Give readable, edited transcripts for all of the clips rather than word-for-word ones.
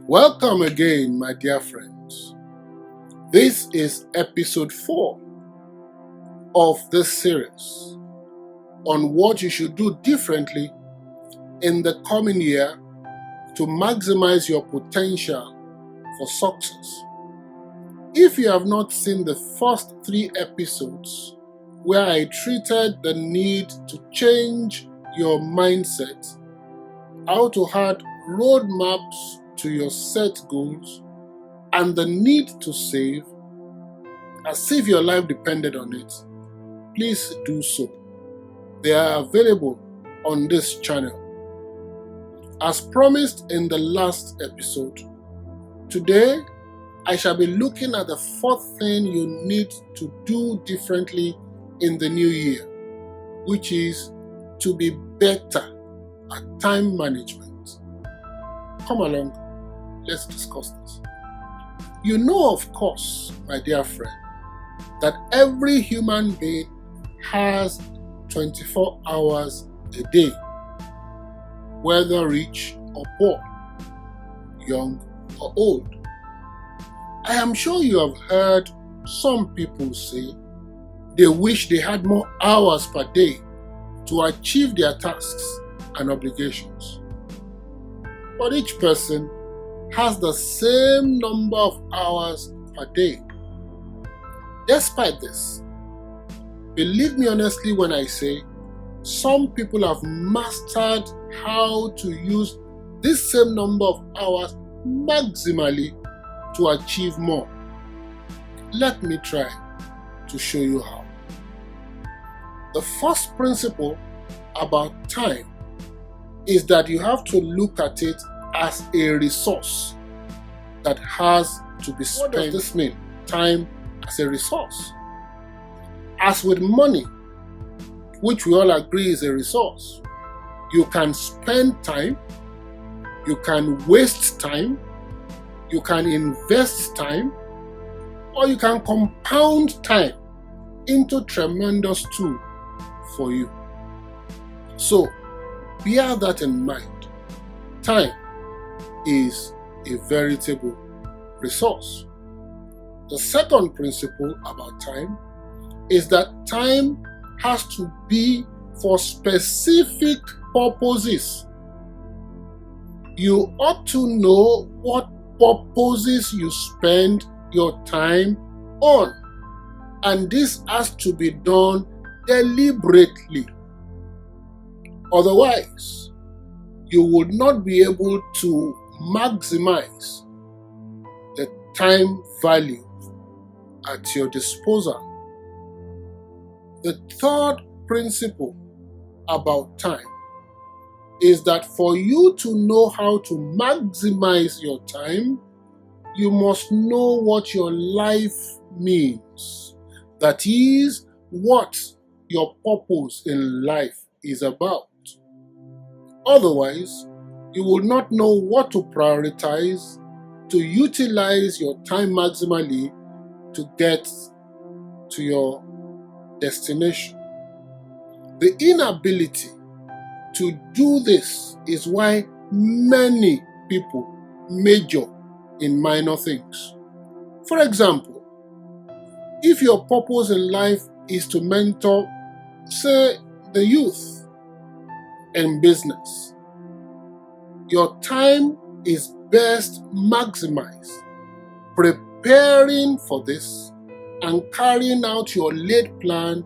Welcome again, my dear friends. This is episode 4 of this series on what you should do differently in the coming year to maximize your potential for success. If you have not seen the first 3 episodes where I treated the need to change your mindset, how to add roadmaps to your set goals, and the need to save as if your life depended on it, please do so. They are available on this channel. As promised in the last episode, today I shall be looking at the 4th thing you need to do differently in the new year, which is to be better at time management. Come along, let's discuss this. You know, of course, my dear friend, that every human being has 24 hours a day, whether rich or poor, young or old. I am sure you have heard some people say they wish they had more hours per day to achieve their tasks and obligations. But each person has the same number of hours per day. Despite this, believe me honestly when I say some people have mastered how to use this same number of hours maximally to achieve more. Let me try to show you how. The first principle about time is that you have to look at it as a resource that has to be spent. What does this mean? Time as a resource. As with money, which we all agree is a resource, you can spend time, you can waste time, you can invest time, or you can compound time into tremendous tool for you. So, bear that in mind. Time is a veritable resource. The second principle about time is that time has to be for specific purposes. You ought to know what purposes you spend your time on, and this has to be done deliberately. Otherwise, you would not be able to maximize the time value at your disposal. The third principle about time is that for you to know how to maximize your time, you must know what your life means. That is what your purpose in life is about. Otherwise, you will not know what to prioritize to utilize your time maximally to get to your destination. The inability to do this is why many people major in minor things. For example, if your purpose in life is to mentor, say, the youth in business, your time is best maximized preparing for this and carrying out your laid plan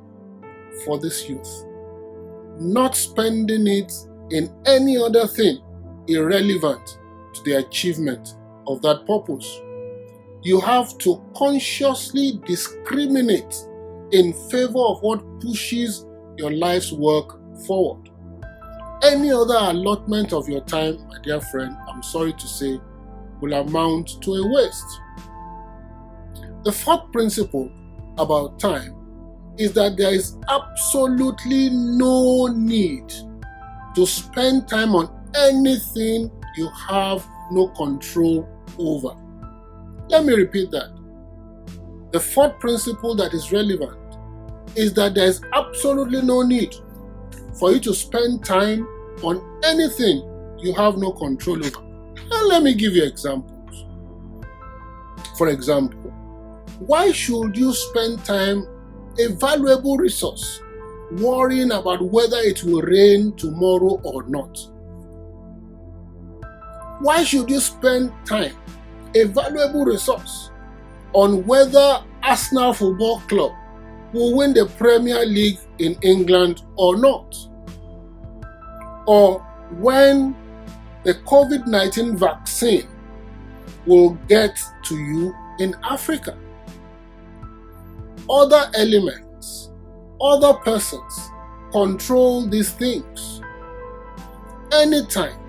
for this youth, not spending it in any other thing irrelevant to the achievement of that purpose. You have to consciously discriminate in favor of what pushes your life's work forward. Any other allotment of your time, my dear friend, I'm sorry to say, will amount to a waste. The fourth principle about time is that there is absolutely no need to spend time on anything you have no control over. Let me repeat that. The fourth principle that is relevant is that there is absolutely no need for you to spend time on anything you have no control over. And let me give you an example. For example, why should you spend time, a valuable resource, worrying about whether it will rain tomorrow or not? Why should you spend time, a valuable resource, on whether Arsenal Football Club will win the Premier League in England or not? Or when the COVID-19 vaccine will get to you in Africa? Other elements, other persons control these things. Any time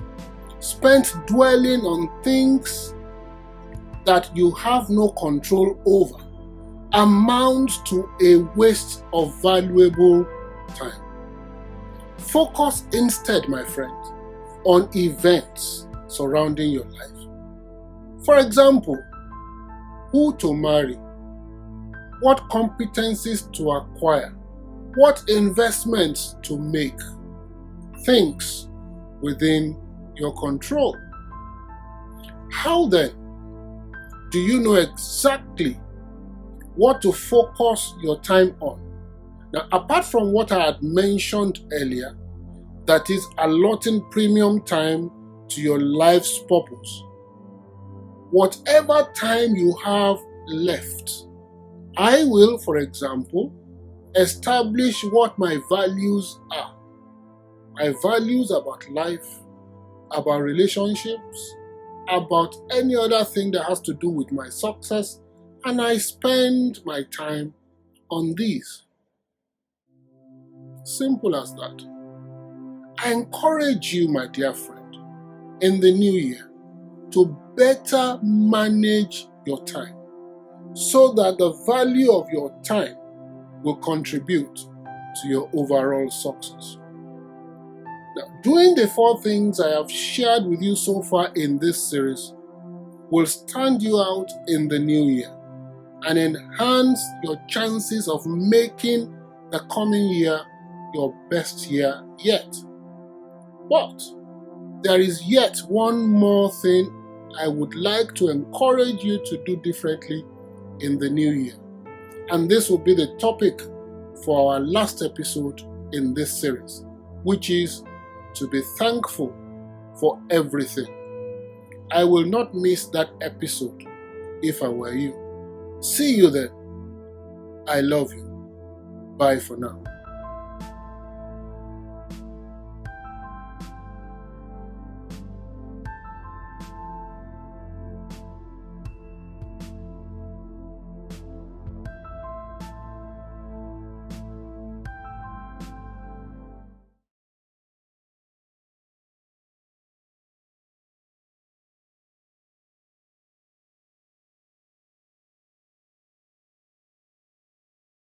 spent dwelling on things that you have no control over amounts to a waste of valuable time. Focus instead, my friend, on events surrounding your life. For example, who to marry, what competencies to acquire, what investments to make, things within your control. How then do you know exactly what to focus your time on? Now, apart from what I had mentioned earlier, that is allotting premium time to your life's purpose, whatever time you have left, I will, for example, establish what my values are. My values about life, about relationships, about any other thing that has to do with my success, and I spend my time on these. Simple as that. I encourage you, my dear friend, in the new year to better manage your time so that the value of your time will contribute to your overall success. Now, doing the 4 things I have shared with you so far in this series will stand you out in the new year and enhance your chances of making the coming year your best year yet. But there is yet one more thing I would like to encourage you to do differently in the new year. And this will be the topic for our last episode in this series, which is to be thankful for everything. I will not miss that episode if I were you. See you then. I love you. Bye for now.